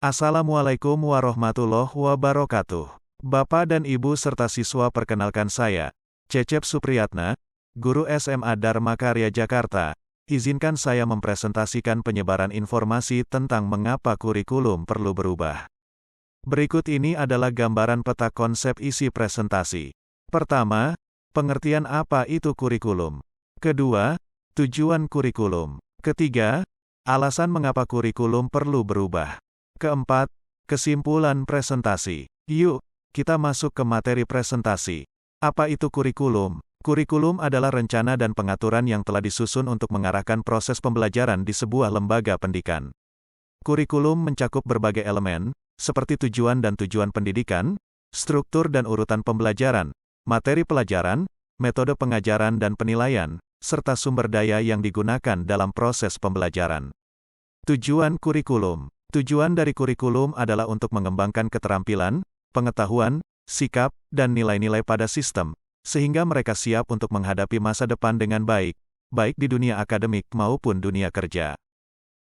Assalamualaikum warahmatullahi wabarakatuh. Bapak dan Ibu serta siswa, perkenalkan saya, Cecep Supriyatna, Guru SMA Dharma Karya Jakarta. Izinkan saya mempresentasikan penyebaran informasi tentang mengapa kurikulum perlu berubah. Berikut ini adalah gambaran peta konsep isi presentasi. Pertama, pengertian apa itu kurikulum. Kedua, tujuan kurikulum. Ketiga, alasan mengapa kurikulum perlu berubah. Keempat, kesimpulan presentasi. Yuk, kita masuk ke materi presentasi. Apa itu kurikulum? Kurikulum adalah rencana dan pengaturan yang telah disusun untuk mengarahkan proses pembelajaran di sebuah lembaga pendidikan. Kurikulum mencakup berbagai elemen, seperti tujuan dan tujuan pendidikan, struktur dan urutan pembelajaran, materi pelajaran, metode pengajaran dan penilaian, serta sumber daya yang digunakan dalam proses pembelajaran. Tujuan kurikulum. Tujuan dari kurikulum adalah untuk mengembangkan keterampilan, pengetahuan, sikap, dan nilai-nilai pada sistem, sehingga mereka siap untuk menghadapi masa depan dengan baik, baik di dunia akademik maupun dunia kerja.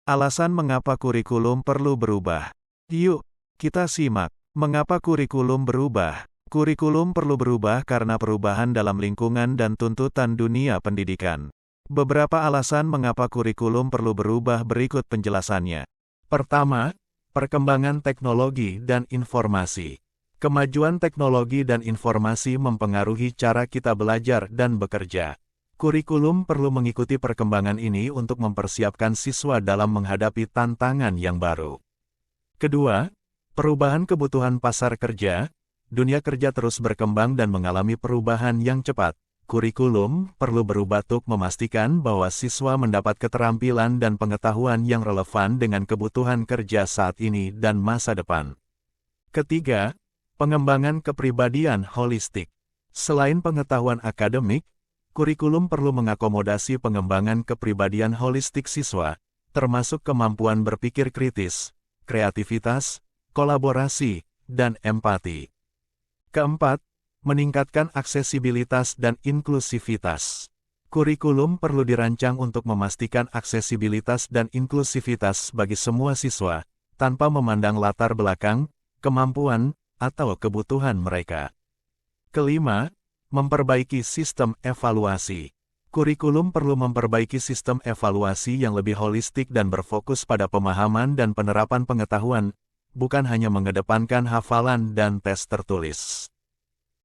Alasan mengapa kurikulum perlu berubah. Yuk, kita simak. Mengapa kurikulum berubah? Kurikulum perlu berubah karena perubahan dalam lingkungan dan tuntutan dunia pendidikan. Beberapa alasan mengapa kurikulum perlu berubah berikut penjelasannya. Pertama, perkembangan teknologi dan informasi. Kemajuan teknologi dan informasi mempengaruhi cara kita belajar dan bekerja. Kurikulum perlu mengikuti perkembangan ini untuk mempersiapkan siswa dalam menghadapi tantangan yang baru. Kedua, perubahan kebutuhan pasar kerja. Dunia kerja terus berkembang dan mengalami perubahan yang cepat. Kurikulum perlu berubah untuk memastikan bahwa siswa mendapat keterampilan dan pengetahuan yang relevan dengan kebutuhan kerja saat ini dan masa depan. Ketiga, pengembangan kepribadian holistik. Selain pengetahuan akademik, kurikulum perlu mengakomodasi pengembangan kepribadian holistik siswa, termasuk kemampuan berpikir kritis, kreativitas, kolaborasi, dan empati. Keempat, meningkatkan aksesibilitas dan inklusivitas. Kurikulum perlu dirancang untuk memastikan aksesibilitas dan inklusivitas bagi semua siswa, tanpa memandang latar belakang, kemampuan, atau kebutuhan mereka. Kelima, memperbaiki sistem evaluasi. Kurikulum perlu memperbaiki sistem evaluasi yang lebih holistik dan berfokus pada pemahaman dan penerapan pengetahuan, bukan hanya mengedepankan hafalan dan tes tertulis.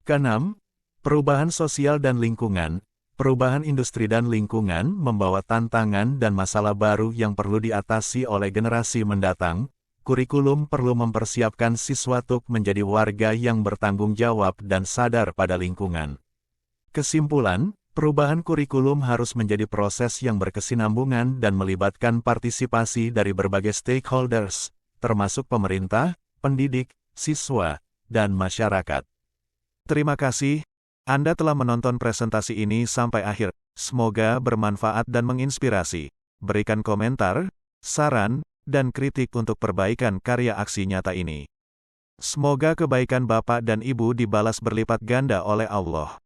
Keenam, perubahan sosial dan lingkungan. Perubahan industri dan lingkungan membawa tantangan dan masalah baru yang perlu diatasi oleh generasi mendatang. Kurikulum perlu mempersiapkan siswa untuk menjadi warga yang bertanggung jawab dan sadar pada lingkungan. Kesimpulan, perubahan kurikulum harus menjadi proses yang berkesinambungan dan melibatkan partisipasi dari berbagai stakeholders, termasuk pemerintah, pendidik, siswa, dan masyarakat. Terima kasih, Anda telah menonton presentasi ini sampai akhir. Semoga bermanfaat dan menginspirasi. Berikan komentar, saran, dan kritik untuk perbaikan karya aksi nyata ini. Semoga kebaikan Bapak dan Ibu dibalas berlipat ganda oleh Allah.